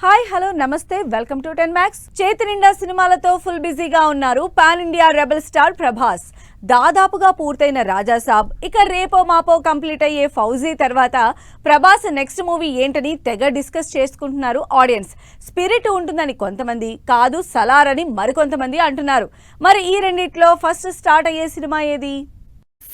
Hi hello నమస్తే welcome to 10 Max. చేతి నిండా సినిమాలతో ఫుల్ బిజీగా ఉన్నారు pan India rebel star Prabhas. దాదాపుగా పూర్తయిన రాజాసాబ్, ఇక రేపో మాపో కంప్లీట్ అయ్యే ఫౌజీ తర్వాత ప్రభాస్ నెక్స్ట్ మూవీ ఏంటని తెగ డిస్కస్ చేసుకుంటున్నారు ఆడియన్స్. స్పిరిట్ ఉంటుందని కొంతమంది, కాదు సలార్ అని మరికొంతమంది అంటున్నారు. మరి ఈ రెండిట్లో ఫస్ట్ స్టార్ట్ అయ్యే సినిమా ఏది?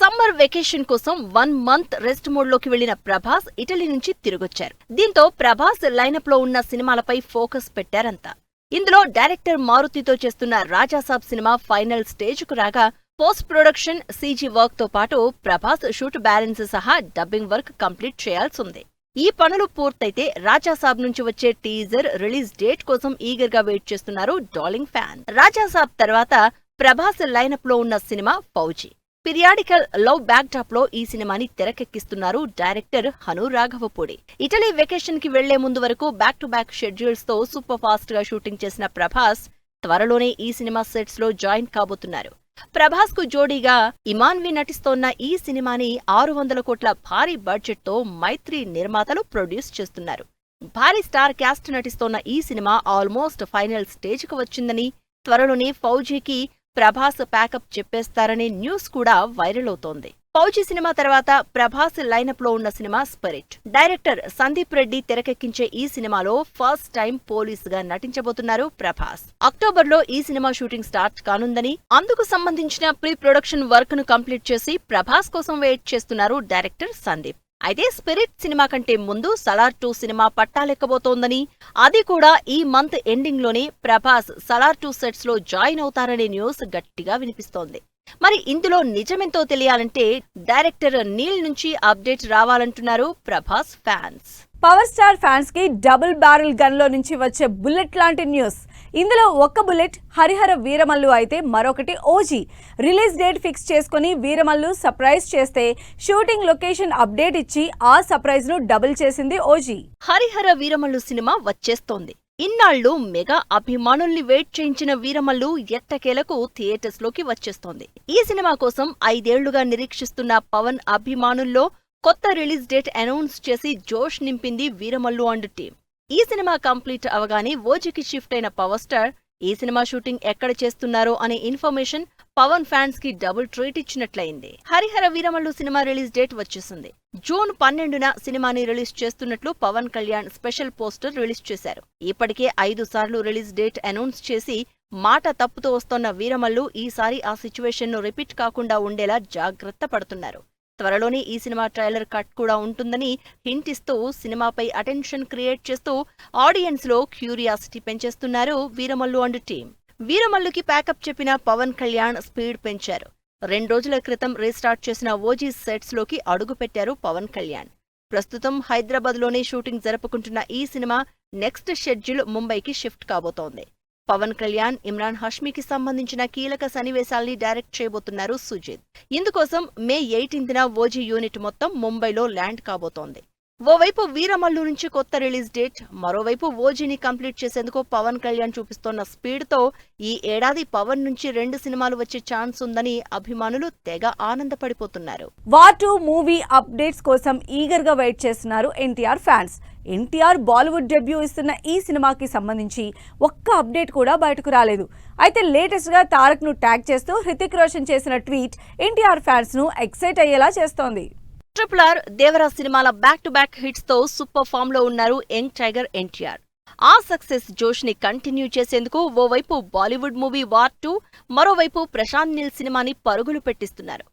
సమ్మర్ వెకేషన్ కోసం 1 మంత్ రెస్ట్ మోడ్ లోకి వెళ్లిన ప్రభాస్ ఇటలీ నుంచి తిరిగొచ్చారు. దీంతో ప్రభాస్ లైనప్ లో ఉన్న సినిమాలపై ఫోకస్ పెట్టారంతా. ఇందులో డైరెక్టర్ మారుతితో చేస్తున్న రాజాసాబ్ సినిమా ఫైనల్ స్టేజ్ కు రాగా పోస్ట్ ప్రొడక్షన్, సీజీ వర్క్ తో పాటు ప్రభాస్ షూట్ బ్యాలెన్స్ సహా డబ్బింగ్ వర్క్ కంప్లీట్ చేయాల్సింది. ఈ పనులు పూర్తయితే రాజాసాబ్ నుంచి వచ్చే టీజర్ రిలీజ్ డేట్ కోసం ఈగర్ గా వెయిట్ చేస్తున్నారు డార్లింగ్ ఫ్యాన్. రాజాసాబ్ తర్వాత ప్రభాస్ లైనప్ లో ఉన్న cinema fauji. Periodical love back drop లో ఈ సినిమాని తెరకెక్కిస్తున్నారు director Hanu Raghavapudi. Italy vacation కి వెళ్లే ముందు వరకు బ్యాక్ టు బ్యాక్ షెడ్యూల్స్ తో సూపర్ ఫాస్ట్ గా షూటింగ్ చేసిన ప్రభాస్ త్వరలోనే ఈ సినిమా సెట్స్ లో జాయిన్ కాబోతున్నారు. ప్రభాస్ కు జోడీగా ఇమాన్వి నటిస్తోన్న ఈ సినిమాని 600 కోట్ల భారీ బడ్జెట్ తో మైత్రి నిర్మాతలు ప్రొడ్యూస్ చేస్తున్నారు. భారీ స్టార్ క్యాస్ట్ నటిస్తోన్న ఈ సినిమా ఆల్మోస్ట్ ఫైనల్ స్టేజ్ కు వచ్చిందని, త్వరలోనే ఫౌజీకి ప్రభాస్ ప్యాకప్ చెప్పేస్తారనే న్యూస్ కూడా వైరల్ అవుతోంది. ఫౌజీ సినిమా తర్వాత ప్రభాస్ లైనప్ లో ఉన్న cinema Spirit. Director Sandeep Reddy తెరకెక్కించే ఈ సినిమాలో ఫస్ట్ టైం పోలీస్ గా నటించబోతున్నారు ప్రభాస్. అక్టోబర్ లో ఈ సినిమా షూటింగ్ స్టార్ట్ కానుందని, అందుకు సంబంధించిన ప్రీ ప్రొడక్షన్ వర్క్ ను కంప్లీట్ చేసి ప్రభాస్ కోసం వెయిట్ చేస్తున్నారు డైరెక్టర్ సందీప్. అయితే స్పిరిట్ సినిమా కంటే ముందు సలార్ 2 సినిమా పట్టాలెక్కబోతోందని, అది కూడా ఈ మంత్ ఎండింగ్ లోనే ప్రభాస్ సలార్ 2 సెట్స్ లో జాయిన్ అవుతారనే న్యూస్ గట్టిగా వినిపిస్తోంది. మరి ఇందులో నిజమెంతో తెలియాలంటే డైరెక్టర్ నీల్ నుంచి అప్డేట్ రావాలంటున్నారు Prabhas fans. Power star fans కి డబుల్ బ్యారెల్ గన్ లో నుంచి వచ్చే బుల్లెట్ లాంటి న్యూస్. ఇందులో ఒక్క బుల్లెట్ హరిహర వీరమల్లు అయితే మరొకటి ఓజీ. రిలీజ్ డేట్ ఫిక్స్ చేసుకుని వీరమల్లు సర్ప్రైజ్ చేస్తే షూటింగ్ లొకేషన్ అప్డేట్ ఇచ్చి ఆ సర్ప్రైజ్ ను డబుల్ చేసింది ఓజీ. హరిహర వీరమల్లు సినిమా వచ్చేస్తోంది. ఇన్నాళ్లు మెగా అభిమానుల్ని వెయిట్ చేయించిన వీరమల్లు ఎట్టకేలకు థియేటర్స్ లోకి వచ్చేస్తోంది. ఈ సినిమా కోసం 5 ఏళ్లుగా నిరీక్షిస్తున్న పవన్ అభిమానుల్లో కొత్త రిలీజ్ డేట్ అనౌన్స్ చేసి జోష్ నింపింది వీరమల్లు అండ్ టీం. ఈ సినిమా కంప్లీట్ అవగానే ఓజీకి షిఫ్ట్ అయిన పవర్ స్టార్ ఈ సినిమా షూటింగ్ ఎక్కడ చేస్తున్నారో అనే ఇన్ఫర్మేషన్ పవన్ ఫ్యాన్స్ కి డబుల్ ట్రీట్ ఇచ్చినట్లయింది. Harihara Veeramallu cinema release date వచ్చేసింది. జూన్ 12న సినిమాని రిలీజ్ చేస్తున్నట్లు Pawan Kalyan special poster release చేశారు. ఇప్పటికే 5 సార్లు రిలీజ్ డేట్ అనౌన్స్ చేసి మాట తప్పుతూ వస్తోన్న వీరమల్లు ఈసారి ఆ సిచ్యువేషన్ ను రిపీట్ కాకుండా ఉండేలా జాగ్రత్త పడుతున్నారు. త్వరలోనే ఈ సినిమా ట్రైలర్ కట్ కూడా ఉంటుందని హింట్ ఇస్తూ సినిమాపై అటెన్షన్ క్రియేట్ చేస్తూ ఆడియన్స్ లో క్యూరియాసిటీ పెంచేస్తున్నారు వీరమల్లు అండ్ టీం. వీరమల్లుకి ప్యాకప్ చెప్పిన పవన్ కళ్యాణ్ స్పీడ్ పెంచారు. 2 రోజుల క్రితం రీస్టార్ట్ చేసిన ఓజీ సెట్స్ లోకి అడుగుపెట్టారు పవన్ కళ్యాణ్. ప్రస్తుతం హైదరాబాద్ లోనే షూటింగ్ జరుపుకుంటున్న ఈ సినిమా నెక్స్ట్ షెడ్యూల్ ముంబైకి షిఫ్ట్ కాబోతోంది. పవన్ కళ్యాణ్, ఇమ్రాన్ హష్మీకి సంబంధించిన కీలక సన్నివేశాల్ని డైరెక్ట్ చేయబోతున్నారు సుజిత్. ఇందుకోసం మే 18న ఓజీ యూనిట్ మొత్తం ముంబైలో ల్యాండ్ కాబోతోంది. ఓవైపు వీరమల్లు నుంచి కొత్త రిలీజ్ డేట్, మరోవైపు ఓజీని కంప్లీట్ చేసేందుకు పవన్ కళ్యాణ్ చూపిస్తోన్న స్పీడ్ తో ఈ ఏడాది పవన్ నుంచి 2 సినిమాలు వచ్చే ఛాన్స్ ఉందని అభిమానులు తెగ ఆనందపడిపోతున్నారు. వార్ 2 మూవీ అప్డేట్స్ కోసం ఈగర్ గా వెయిట్ చేస్తున్నారు ఎన్టీఆర్ ఫ్యాన్స్. ఎన్టీఆర్ బాలీవుడ్ డెబ్యూ ఇస్తున్న ఈ సినిమాకి సంబంధించి ఒక్క అప్డేట్ కూడా బయటకు రాలేదు. అయితే లేటెస్ట్ గా తారక్ ను ట్యాగ్ చేస్తూ హృతిక్ రోషన్ చేసిన ట్వీట్ ఎన్టీఆర్ ఫ్యాన్స్ ను ఎక్సైట్ అయ్యేలా చేస్తోంది. RRR, దేవరా సినిమాల బ్యాక్ టు బ్యాక్ హిట్స్ తో సూపర్ ఫామ్ లో ఉన్నారు యంగ్ టైగర్ ఎన్టీఆర్. ఆ సక్సెస్ జోష్ ని కంటిన్యూ చేసేందుకు ఓవైపు బాలీవుడ్ మూవీ వార్ 2, మరోవైపు ప్రశాంత్ నీల్ సినిమాని పరుగులు పెట్టిస్తున్నారు.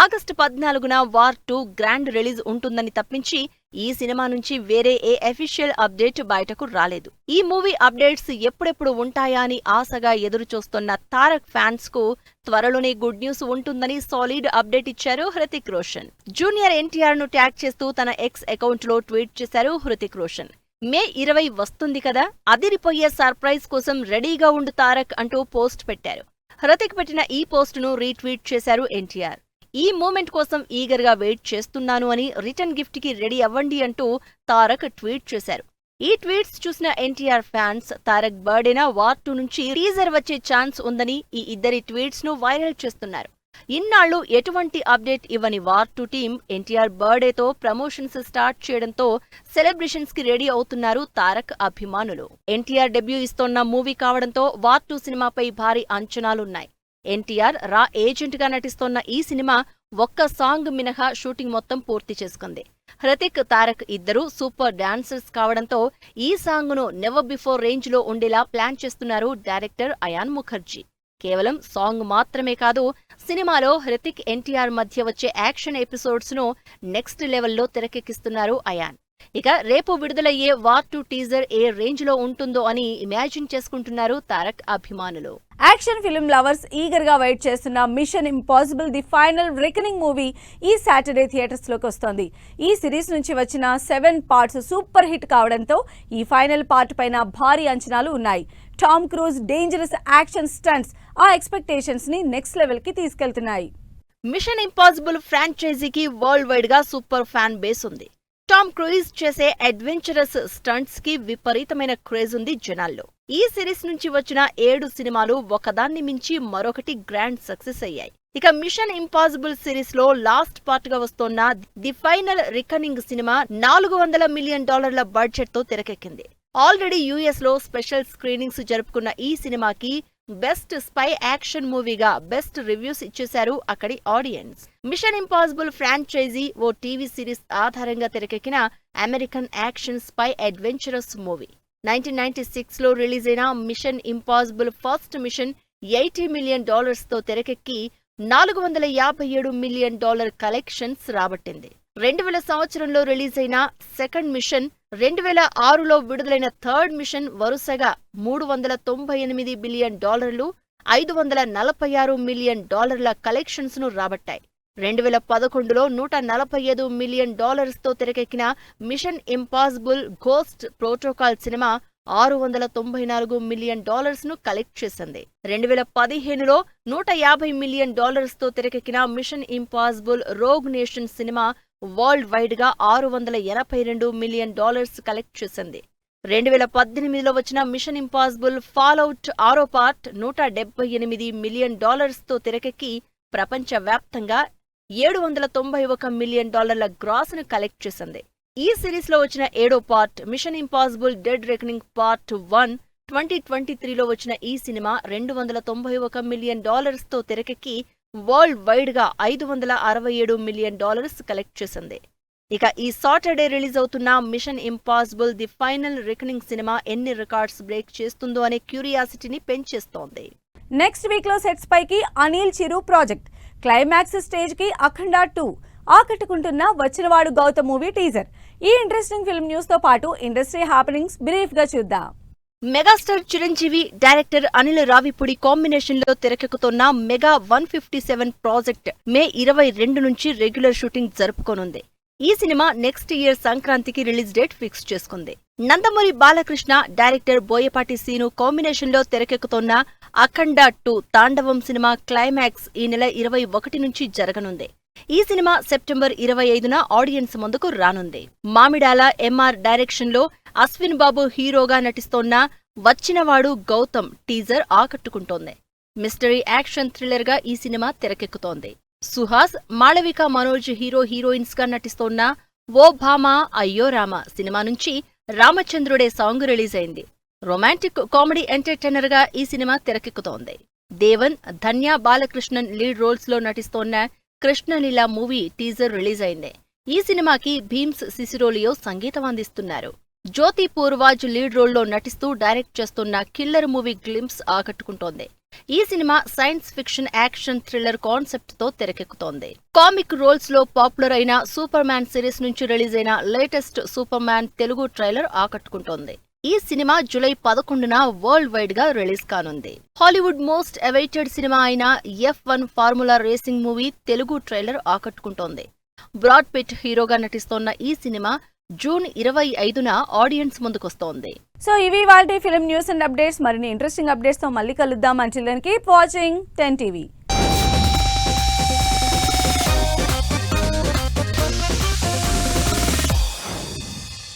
ఆగస్టు 14న వార్ 2 గ్రాండ్ రిలీజ్ ఉంటుందని తప్పించి ఈ సినిమా నుంచి వేరే ఏ అఫీషియల్ అప్డేట్ బయటకు రాలేదు. ఈ మూవీ అప్డేట్స్ ఎప్పుడెప్పుడు ఉంటాయా అని ఆశగా ఎదురుచూస్తున్న తారక్ ఫ్యాన్స్ కు త్వరలోనే గుడ్ న్యూస్ ఉంటుందని సాలిడ్ అప్డేట్ ఇచ్చారు హృతిక్ రోషన్. జూనియర్ ఎన్టీఆర్ ను ట్యాగ్ చేస్తూ తన ఎక్స్ అకౌంట్ లో ట్వీట్ చేశారు హృతిక్ రోషన్. మే 20 వస్తుంది కదా, అదిరిపోయే సర్ప్రైజ్ కోసం రెడీగా ఉండు తారక్ అంటూ పోస్ట్ పెట్టారు. హృతిక్ పెట్టిన ఈ పోస్ట్ ను రీట్వీట్ చేశారు ఎన్టీఆర్. ఈ మూమెంట్ కోసం ఈగర్ గా వెయిట్ చేస్తున్నాను అని, రిటర్న్ గిఫ్ట్ కి రెడీ అవ్వండి అంటూ తారక్ ట్వీట్ చేశారు. ఈ ట్వీట్స్ చూసిన ఎన్టీఆర్ ఫ్యాన్స్ తారక్ బర్త్డేన వార్ 2 నుంచి టీజర్ వచ్చే ఛాన్స్ ఉందని ఈ ఇద్దరి ట్వీట్స్ ను వైరల్ చేస్తున్నారు. ఇన్నాళ్లు ఎటువంటి అప్డేట్ ఇవ్వని వార్ 2 టీం ఎన్టీఆర్ బర్త్డేతో ప్రమోషన్స్ స్టార్ట్ చేయడంతో సెలబ్రేషన్స్ కి రెడీ అవుతున్నారు తారక్ అభిమానులు. ఎన్టీఆర్ డెబ్యూ ఇస్తోన్న మూవీ కావడంతో వార్ 2 సినిమాపై భారీ అంచనాలున్నాయి. ఎన్టీఆర్ రా ఏజెంట్ గా నటిస్తోన్న ఈ సినిమా ఒక్క సాంగ్ మినహా షూటింగ్ మొత్తం పూర్తి చేసుకుంది. హృతిక్, తారక్ ఇద్దరూ సూపర్ డాన్సర్స్ కావడంతో ఈ సాంగ్ ను నెవర్ బిఫోర్ రేంజ్ లో ఉండేలా ప్లాన్ చేస్తున్నారు డైరెక్టర్ అయాన్ ముఖర్జీ. కేవలం సాంగ్ మాత్రమే కాదు, సినిమాలో హృతిక్, ఎన్టీఆర్ మధ్య వచ్చే యాక్షన్ ఎపిసోడ్స్ ను నెక్స్ట్ లెవెల్లో తెరకెక్కిస్తున్నారు అయాన్. ఇక రేపు విడుదలయ్యే వార్ 2 టీజర్ ఏ రేంజ్ లో ఉంటుందో అని ఇమాజిన్ చేసుకుంటున్నారు తారక్ అభిమానులు. యాక్షన్ ఫిల్మ్ లవర్స్ ఈగర్ గా వెయిట్ చేస్తున్న Mission Impossible the Final Reckoning movie ఈ సాటర్డే థియేటర్స్ లోకి వస్తోంది. ఈ సిరీస్ నుంచి వచ్చిన 7 పార్ట్స్ సూపర్ హిట్ కావడంతో ఈ ఫైనల్ పార్ట్ పైన భారీ అంచనాలు ఉన్నాయి. Tom Cruise dangerous action stunts ఆ ఎక్స్పెక్టేషన్స్ ని నెక్స్ట్ లెవెల్ కి తీసుకెళ్తున్నాయి. మిషన్ ఇంపాసిబుల్ ఫ్రాంచైజీకి వరల్డ్ వైడ్ గా సూపర్ ఫ్యాన్ బేస్ ఉంది. టామ్ క్రూయిజ్ చేసే అడ్వెంచరస్ స్టంట్స్ కి విపరీతమైన క్రేజ్ ఉంది జనాల్లో. ఈ సిరీస్ నుంచి వచ్చిన 7 సినిమాలు ఒకదాన్ని మించి మరొకటి గ్రాండ్ సక్సెస్ అయ్యాయి. ఇక మిషన్ ఇంపాసిబుల్ సిరీస్ లో లాస్ట్ పార్ట్ గా వస్తోన్న The Final Reckoning cinema $400 million budget తో తెరకెక్కింది. ఆల్రెడీ యుఎస్ లో స్పెషల్ స్క్రీనింగ్స్ జరుపుకున్న ఈ సినిమాకి బెస్ట్ స్పై యాక్షన్ మూవీగా బెస్ట్ రివ్యూస్ ఇచ్చేశారు అక్కడి ఆడియన్స్. మిషన్ ఇంపాసిబుల్ ఫ్రాంచైజీ ఓ టీవీ సిరీస్ ఆధారంగా తెరకెక్కిన American action spy adventurous movie. 1996 లో రిలీజ్ అయిన Mission Impossible first mission $80 million తో తెరకెక్కి $457 మిలియన్ కలెక్షన్స్ రాబట్టింది. 2000 సంవత్సరంలో రిలీజ్ అయిన సెకండ్ మిషన్, 2006లో విడుదలైన థర్డ్ మిషన్ వరుసగా $398 బిలియన్, $546 మిలియన్ కలెక్షన్స్ ను రాబట్టాయి. 2011లో $145 మిలియన్ తో తెరకెక్కిన Mission Impossible Ghost Protocol cinema $694 million ను కలెక్ట్ చేసింది. 2015లో $150 మిలియన్ తో తెరకెక్కిన Mission Impossible Rogue Nation cinema world wide గా $682 మిలియన్ కలెక్ట్ చేసింది. 2018లో వచ్చిన మిషన్ ఇంపాసిబుల్ ఫాల్అవుట్ 6వ పార్ట్ $178 మిలియన్ తో తెరకెక్కి ప్రపంచ వ్యాప్తంగా $791 మిలియన్ గ్రాస్ ను కలెక్ట్ చేసింది. ఈ సిరీస్ లో వచ్చిన 7వ part Mission Impossible Dead Reckoning Part 1 2023లో వచ్చిన ఈ సినిమా $291 మిలియన్ తో తెరకెక్కి వరల్డ్ వైడ్ గా $567 మిలియన్ కలెక్ట్ చేసింది. ఇక ఈ సాటర్డే రిలీజ్ అవుతున్న Mission Impossible the Final Reckoning cinema ఎన్ని రికార్డ్స్ బ్రేక్ చేస్తుందో అనే క్యూరియాసిటీని పెంచేస్తోంది. నెక్స్ట్ వీక్ లో సెట్స్ పైకి Anil Chiru project, climax stage కి అఖండ 2 ఆకట్టుకుంటున్న వచ్చినవాడు గౌతమ్ మూవీ టీజర్. ఈ ఇంట్రెస్టింగ్ ఫిల్మ్ న్యూస్ తో పాటు ఇండస్ట్రీ హ్యాపెనింగ్స్ బ్రీఫ్ గా చూద్దాం. Megastar Chiranjeevi, director Anil Ravipudi combination లో తెరకెక్కుతున్న మెగా 157 ప్రాజెక్ట్ మే 22 నుంచి రెగ్యులర్ షూటింగ్ జరుపుకోనుంది. ఈ సినిమా నెక్స్ట్ ఇయర్ సంక్రాంతికి రిలీజ్ డేట్ ఫిక్స్ చేసుకుంది. నందమూరి బాలకృష్ణ, డైరెక్టర్ బోయపాటి సీను కాంబినేషన్ లో తెరకెక్కుతున్న అఖండ 2 తాండవం సినిమా క్లైమాక్స్ ఈ నెల 21 నుంచి జరగనుంది. ఈ సినిమా సెప్టెంబర్ 25న ఆడియన్స్ ముందుకు రానుంది. మామిడాల ఎంఆర్ డైరెక్షన్ లో అశ్విన్ బాబు హీరోగా నటిస్తోన్న వచ్చినవాడు గౌతమ్ టీజర్ ఆకట్టుకుంటోంది. మిస్టరీ యాక్షన్ థ్రిల్లర్ గా ఈ సినిమా తెరకెక్కుతోంది. సుహాస్, మాళవిక మనోజ్ హీరోయిన్స్ గా నటిస్తోన్న ఓ భామా అయ్యో రామ సినిమా నుంచి రామచంద్రుడే సాంగ్ రిలీజ్ అయింది. రొమాంటిక్ కామెడీ ఎంటర్టైనర్ గా ఈ సినిమా తెరకెక్కుతోంది. దేవన్, ధన్య బాలకృష్ణన్ లీడ్ రోల్స్ లో నటిస్తోన్న కృష్ణలీల మూవీ టీజర్ రిలీజ్ అయింది. ఈ సినిమాకి భీమ్స్ సిసిరోలియో సంగీతం అందిస్తున్నారు. జ్యోతి పూర్వాజ్ లీడ్ రోల్లో నటిస్తూ డైరెక్ట్ చేస్తున్న కిల్లర్ మూవీ గ్లింప్స్ ఆకట్టుకుంటోంది. ఈ cinema science fiction action thriller concept తో తెరకెక్కుతోంది. కామిక్ రోల్స్ లో పాపులర్ అయిన సూపర్ మ్యాన్ సిరీస్ నుంచి రిలీజ్ అయిన latest Superman Telugu trailer ఆకట్టుకుంటోంది. ఈ సినిమా జూలై 11న వరల్డ్ వైడ్ గా రిలీజ్ కానుంది. హాలీవుడ్ మోస్ట్ అవైటెడ్ సినిమా అయిన F1 formula racing movie Telugu trailer ఆకట్టుకుంటోంది. బ్రాడ్ పిట్ హీరోగా నటిస్తోన్న ఈ సినిమా జూన్ 25న ఆడియన్స్ ముందుకొస్తోంది. సో ఇవి వాల్టి ఫిల్మ్ న్యూస్ అండ్ అప్డేట్స్. మరిన్ని ఇంట్రెస్టింగ్ అప్డేట్స్ తో మళ్ళీ కలుద్దాం. Until then keep watching 10 TV.